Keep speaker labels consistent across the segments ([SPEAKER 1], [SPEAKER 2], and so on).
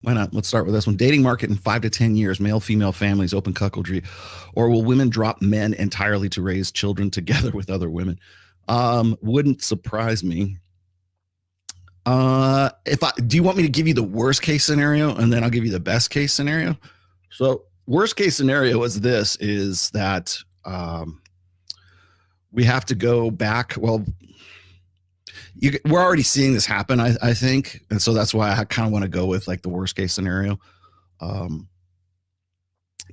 [SPEAKER 1] Why not? Let's start with this one. Dating market in 5 to 10 years, male, female families, open cuckoldry, or will women drop men entirely to raise children together with other women? Wouldn't surprise me. If I do, you want me to give you the worst case scenario and then I'll give you the best case scenario? So, worst case scenario is that we have to go back. Well, we're already seeing this happen, I think, and so that's why I kind of want to go with like the worst case scenario,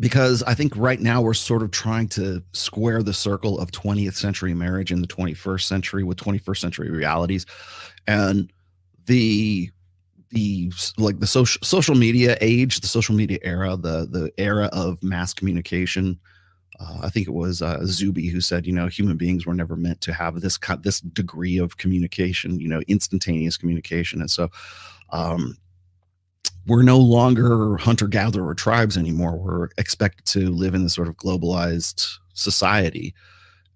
[SPEAKER 1] because I think right now we're sort of trying to square the circle of 20th century marriage in the 21st century with 21st century realities, and the like the social media age, the social media era, the era of mass communication. I think it was Zuby who said, human beings were never meant to have this degree of communication, instantaneous communication. And so we're no longer hunter-gatherer tribes anymore. We're expected to live in this sort of globalized society.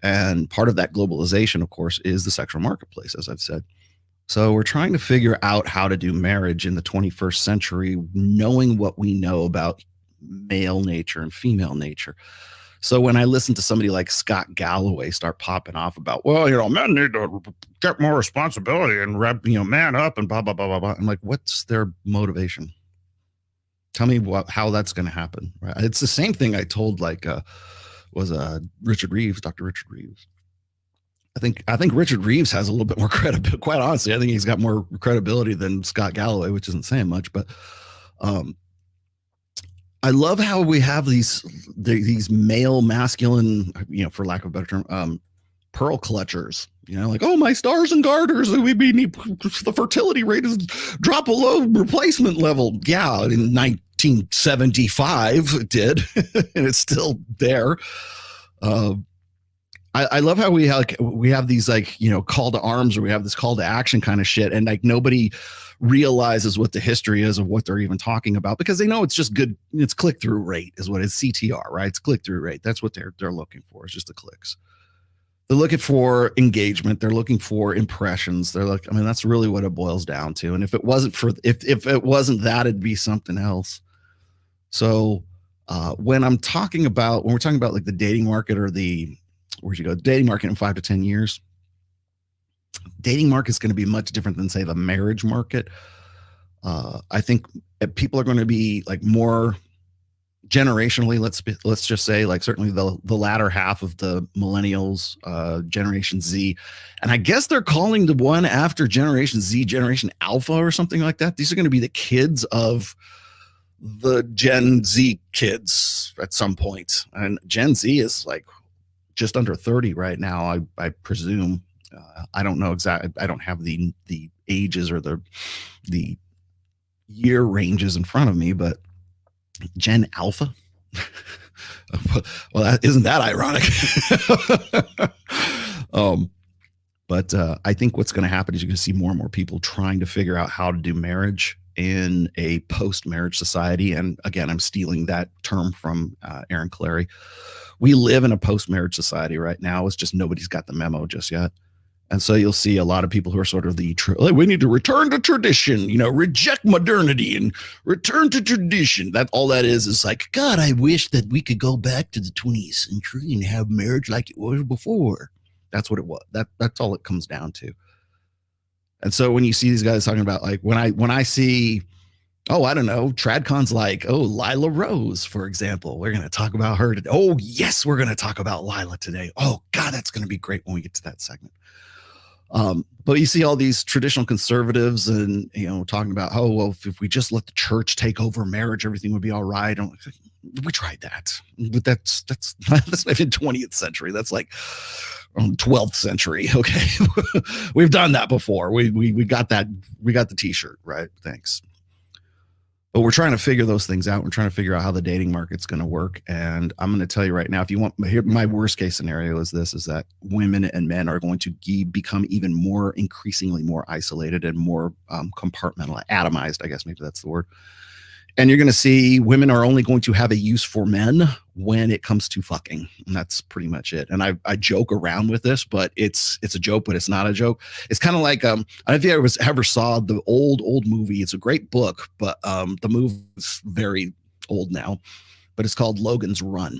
[SPEAKER 1] And part of that globalization, of course, is the sexual marketplace, as I've said. So we're trying to figure out how to do marriage in the 21st century, knowing what we know about male nature and female nature. So when I listen to somebody like Scott Galloway start popping off about, well, men need to get more responsibility and man up and blah, blah, blah, blah, blah. I'm like, what's their motivation? Tell me how that's going to happen. Right? It's the same thing I told Richard Reeves, Dr. Richard Reeves. I think Richard Reeves has a little bit more credibility. Quite honestly, I think he's got more credibility than Scott Galloway, which isn't saying much, but I love how we have these male masculine, for lack of a better term, pearl clutchers, like, oh, my stars and garters, the fertility rate is drop below replacement level. Yeah, in 1975 it did, and it's still there. I love how we have these call to arms, or we have this call to action kind of shit, and like nobody realizes what the history is of what they're even talking about, because they know it's just good. It's click-through rate is what it's CTR, right? It's click-through rate. That's what they're looking for. It's just the clicks. They're looking for engagement. They're looking for impressions. That's really what it boils down to. And if it wasn't if it wasn't that, it'd be something else. So when we're talking about like the dating market or dating market in 5 to 10 years, dating market is going to be much different than, say, the marriage market. I think people are going to be like more generationally, let's just say, like certainly the latter half of the millennials, Generation Z, and I guess they're calling the one after Generation Z Generation Alpha or something like that. These are going to be the kids of the Gen Z kids at some point, and Gen Z is like just under 30 right now, I presume. I don't know exactly. I don't have the ages or the year ranges in front of me, but Gen Alpha. Well, isn't that ironic? But I think what's going to happen is you're going to see more and more people trying to figure out how to do marriage in a post-marriage society. And again, I'm stealing that term from Aaron Clary. We live in a post-marriage society right now. It's just nobody's got the memo just yet. And so you'll see a lot of people who are sort of we need to return to tradition, reject modernity and return to tradition. That all that is like, God, I wish that we could go back to the 20th century and have marriage like it was before. That's what it was. That's all it comes down to. And so when you see these guys talking about, like, when I see, I don't know, TradCon's like, Lila Rose, for example. We're going to talk about her today. Oh, yes, we're going to talk about Lila today. Oh, God, that's going to be great when we get to that segment. But you see all these traditional conservatives and, talking about, if we just let the church take over marriage, everything would be all right. We tried that, but that's not even 20th century. That's like 12th century. Okay. We've done that before. We got that. We got the t-shirt, right? Thanks. But we're trying to figure those things out. We're trying to figure out how the dating market's going to work. And I'm going to tell you right now, if you want, my worst case scenario is that women and men are going to become even increasingly more isolated and more compartmentalized, atomized, I guess maybe that's the word, And you're going to see women are only going to have a use for men when it comes to fucking. And that's pretty much it. And I joke around with this, but it's a joke, but it's not a joke. It's kind of like I don't know if you ever saw the old movie. It's a great book, but the movie is very old now. But it's called Logan's Run.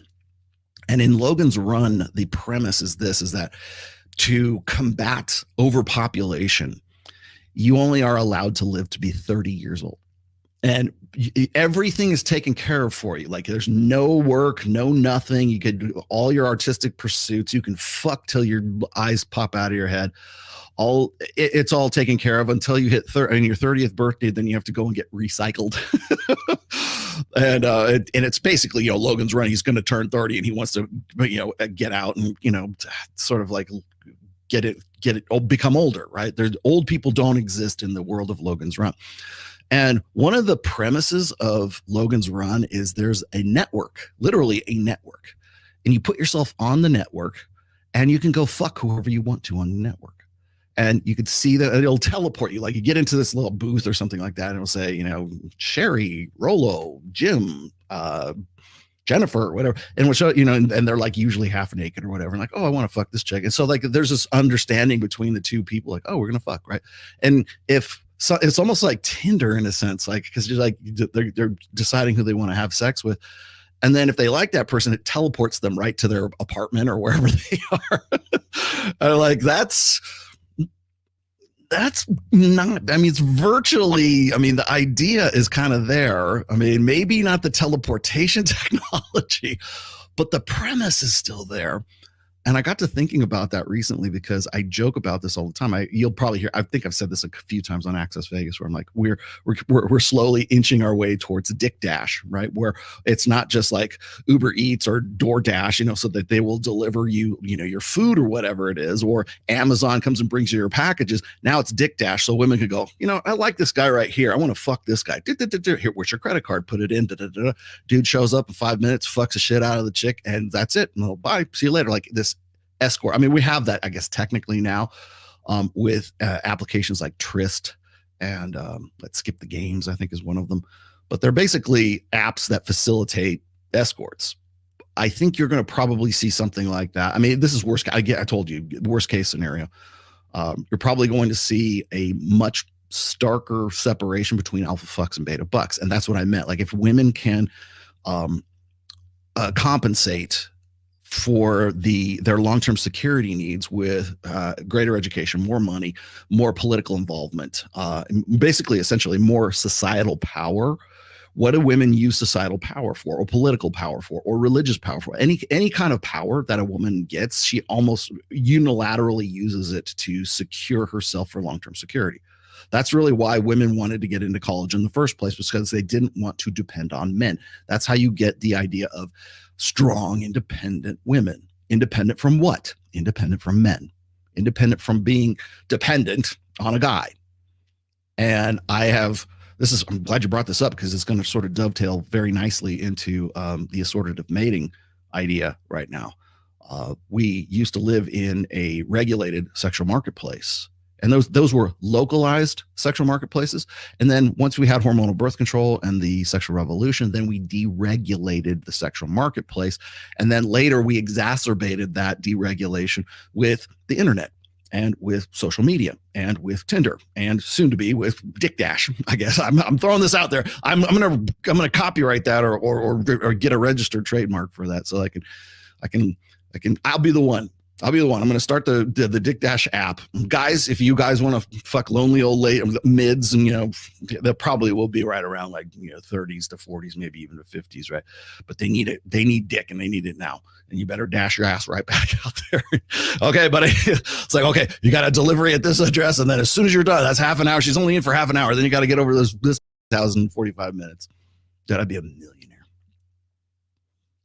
[SPEAKER 1] And in Logan's Run, the premise is that to combat overpopulation, you only are allowed to live to be 30 years old. And everything is taken care of for you. Like there's no work, no nothing. You could do all your artistic pursuits. You can fuck till your eyes pop out of your head. It's all taken care of until you hit your 30th birthday. Then you have to go and get recycled. And it's basically, Logan's Run. He's going to turn 30 and he wants to, get out and, sort of like become older, right? Old people don't exist in the world of Logan's Run. And one of the premises of Logan's Run is there's a network, literally a network. And you put yourself on the network and you can go fuck whoever you want to on the network. And you could see that it'll teleport you. Like you get into this little booth or something like that, and it'll say, Sherry, Rolo, Jim, Jennifer, whatever. And we'll show, and they're like usually half naked or whatever. And like, oh, I want to fuck this chick. And so like there's this understanding between the two people, like, oh, we're gonna fuck, right? And so it's almost like Tinder in a sense, like because you're like they're deciding who they want to have sex with, and then if they like that person, it teleports them right to their apartment or wherever they are. And like that's not. I mean, it's virtually. I mean, the idea is kind of there. I mean, maybe not the teleportation technology, but the premise is still there. And I got to thinking about that recently because I joke about this all the time. You'll probably hear. I think I've said this a few times on Access Vegas, where I'm like, we're slowly inching our way towards Dick Dash, right? Where it's not just like Uber Eats or DoorDash, so that they will deliver you, your food or whatever it is, or Amazon comes and brings you your packages. Now it's Dick Dash, so women could go, I like this guy right here. I want to fuck this guy. Here, where's your credit card? Put it in. Dude shows up in 5 minutes, fucks the shit out of the chick, and that's it. No, bye. See you later. Like this escort. I mean, we have that, I guess, technically now with applications like Tryst and Let's Skip the Games, I think is one of them. But they're basically apps that facilitate escorts. I think you're going to probably see something like that. I mean, this is worst. I told you, worst case scenario. You're probably going to see a much starker separation between alpha fucks and beta bucks. And that's what I meant. Like if women can compensate for their long-term security needs with greater education, more money, more political involvement, basically, essentially, more societal power. What do women use societal power for, or political power for, or religious power for? Any kind of power that a woman gets, she almost unilaterally uses it to secure herself for long-term security. That's really why women wanted to get into college in the first place, was because they didn't want to depend on men. That's how you get the idea of strong, independent women. Independent from what? Independent from men. Independent from being dependent on a guy. And I'm glad you brought this up because it's going to sort of dovetail very nicely into the assortative mating idea right now. We used to live in a regulated sexual marketplace. And those were localized sexual marketplaces. And then once we had hormonal birth control and the sexual revolution, then we deregulated the sexual marketplace. And then later we exacerbated that deregulation with the internet and with social media and with Tinder and soon to be with Dick Dash. I guess I'm throwing this out there. I'm gonna copyright that or get a registered trademark for that so I'll be the one. I'm going to start the Dick Dash app. Guys, if you guys want to fuck lonely old late mids, and that probably will be right around like 30s to 40s, maybe even the 50s, right? But they need it. They need dick, and they need it now. And you better dash your ass right back out there. Okay, buddy. It's like, okay, you got a delivery at this address, and then as soon as you're done, that's half an hour. She's only in for half an hour. Then you got to get over this 1,045 minutes. Dude, I'd be a millionaire.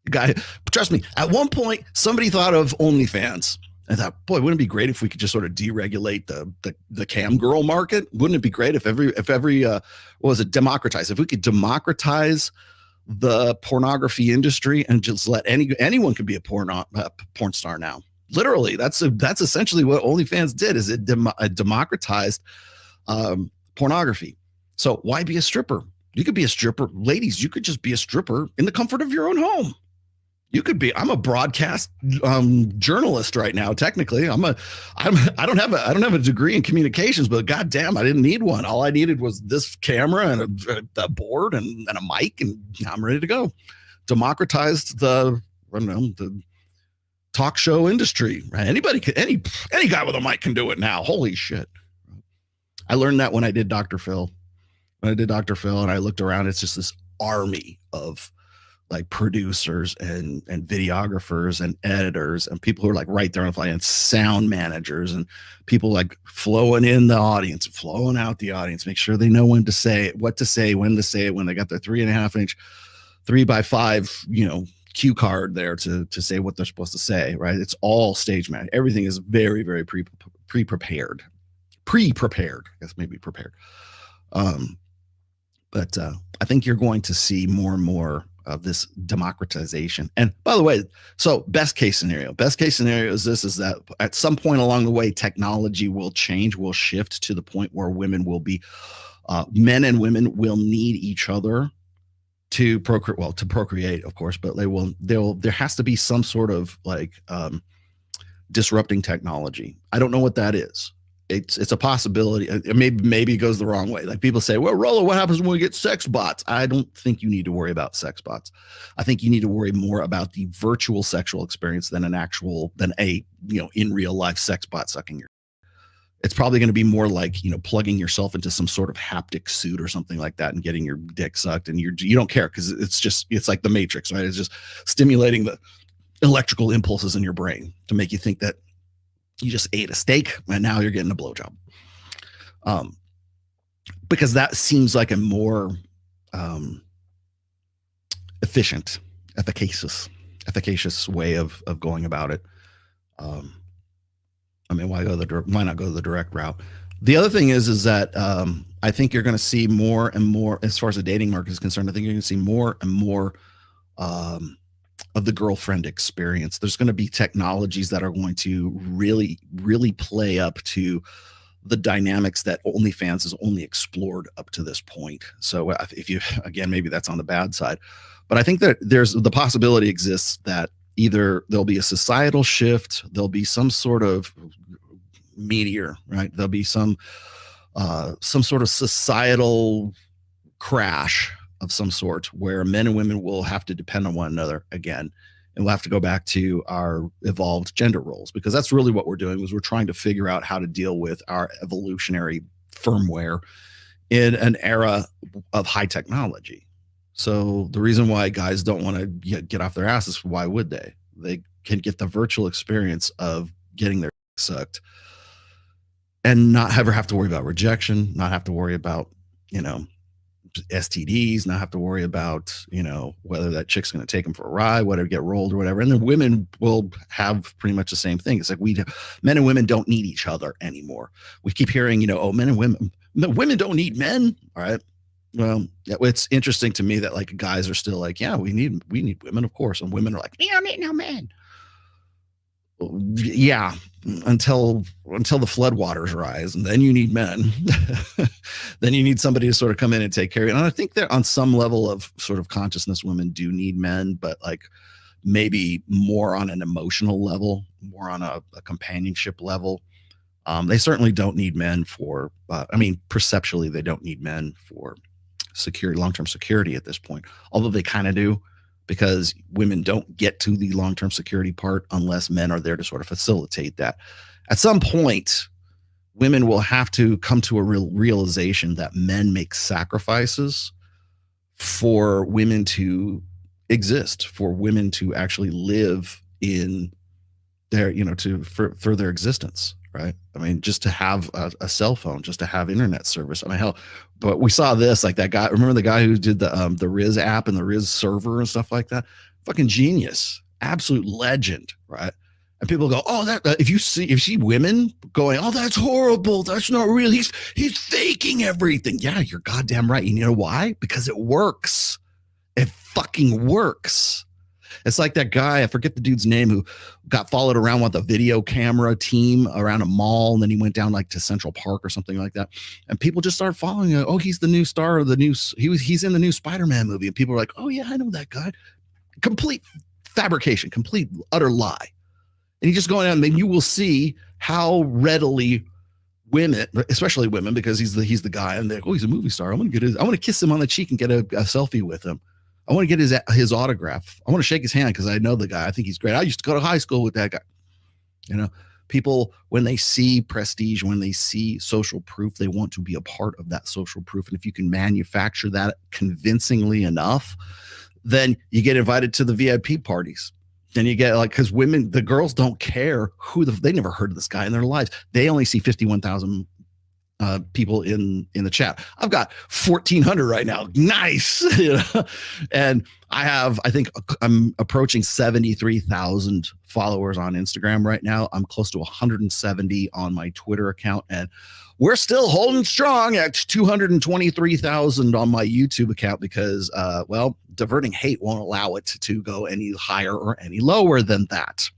[SPEAKER 1] Guy, trust me, at one point somebody thought of OnlyFans. I thought, boy, wouldn't it be great if we could just sort of deregulate the cam girl market? Wouldn't it be great if every what was it, democratize? If we could democratize the pornography industry and just let anyone could be a porn star now. Literally, that's essentially what OnlyFans did. Is it democratized pornography? So why be a stripper? You could be a stripper. Ladies, you could just be a stripper in the comfort of your own home. You could be. I'm a broadcast journalist right now. Technically, I don't have a degree in communications, but goddamn, I didn't need one. All I needed was this camera and a board and a mic, and I'm ready to go. Democratized I don't know, the talk show industry. Right? Anybody can, any guy with a mic can do it now. Holy shit! I learned that when I did Dr. Phil. When I did Dr. Phil, and I looked around, it's just this army of like producers and videographers and editors and people who are like right there on the fly, and sound managers and people like flowing in the audience, flowing out the audience, make sure they know when to say it, what to say, when to say it, when they got their 3.5 inch, 3x5, cue card there to say what they're supposed to say, right? It's all stage managed. Everything is very, very pre-prepared. I guess maybe prepared. But I think you're going to see more and more of this democratization. And by the way, so best case scenario is this, is that at some point along the way, technology will change, will shift to the point where women will be, men and women will need each other to procreate, of course, but there has to be some sort of like disrupting technology. I don't know what that is. It's a possibility. Maybe it goes the wrong way. Like people say, well, Rollo, what happens when we get sex bots? I don't think you need to worry about sex bots. I think you need to worry more about the virtual sexual experience than a in real life sex bot sucking your. It's probably going to be more like, plugging yourself into some sort of haptic suit or something like that and getting your dick sucked, and you don't care because it's like the Matrix, right? It's just stimulating the electrical impulses in your brain to make you think that you just ate a steak and now you're getting a blowjob. Because that seems like a more efficacious way of going about it. I mean, why not go the direct route? The other thing is that I think you're going to see more and more, as far as the dating market is concerned. I think you're going to see more and more of the girlfriend experience. There's going to be technologies that are going to really, really play up to the dynamics that OnlyFans has only explored up to this point. So if you, again, maybe that's on the bad side, but I think that there's the possibility exists that either there'll be a societal shift, there'll be some sort of meteor, right? There'll be some sort of societal crash of some sort where men and women will have to depend on one another again, and we'll have to go back to our evolved gender roles, because that's really what we're doing, is we're trying to figure out how to deal with our evolutionary firmware in an era of high technology. So the reason why guys don't want to get off their asses, why would they? They can get the virtual experience of getting their sucked and not ever have to worry about rejection, not have to worry about, STDs, not have to worry about, whether that chick's going to take them for a ride, whether get rolled or whatever. And then women will have pretty much the same thing. It's like men and women don't need each other anymore. We keep hearing, men and women don't need men. All right. Well, it's interesting to me that like guys are still like, yeah, we need women, of course. And women are like, yeah, I need no men. Yeah, until the floodwaters rise, and then you need men. Then you need somebody to sort of come in and take care of it. And I think that on some level of sort of consciousness, women do need men, but like maybe more on an emotional level, more on a companionship level. They certainly don't need men for, perceptually, they don't need men for security, long-term security at this point, although they kind of do, because women don't get to the long-term security part unless men are there to sort of facilitate that. At some point, women will have to come to a realization that men make sacrifices for women to exist, for women to actually live in their, for their existence, right? I mean, just to have a cell phone, just to have internet service. I mean, hell, but we saw this, like that guy, remember the guy who did the Riz app and the Riz server and stuff like that? Fucking genius, absolute legend, right? And people go, oh, that if you see women going, oh, that's horrible, that's not real, he's faking everything. Yeah, you're goddamn right. You know why? Because it works. It fucking works. It's like that guy, I forget the dude's name, who got followed around with a video camera team around a mall, and then he went down like to Central Park or something like that. And people just started following him. Oh, he's the new star of the new, he's in the new Spider-Man movie. And people are like, oh yeah, I know that guy. Complete fabrication, complete utter lie. And you just go in, and then you will see how readily women, especially women, because he's the guy, and they're like, oh, he's a movie star. I want to kiss him on the cheek and get a selfie with him. I want to get his autograph. I want to shake his hand because I know the guy. I think he's great. I used to go to high school with that guy. You know, people, when they see prestige, when they see social proof, they want to be a part of that social proof. And if you can manufacture that convincingly enough, then you get invited to the VIP parties. Then you get like, because women, the girls don't care they never heard of this guy in their lives. They only see 51,000 people in the chat. I've got 1,400 right now. Nice. You know? And I think I'm approaching 73,000 followers on Instagram right now. I'm close to 170 on my Twitter account, and we're still holding strong at 223,000 on my YouTube account because, well, diverting hate won't allow it to go any higher or any lower than that.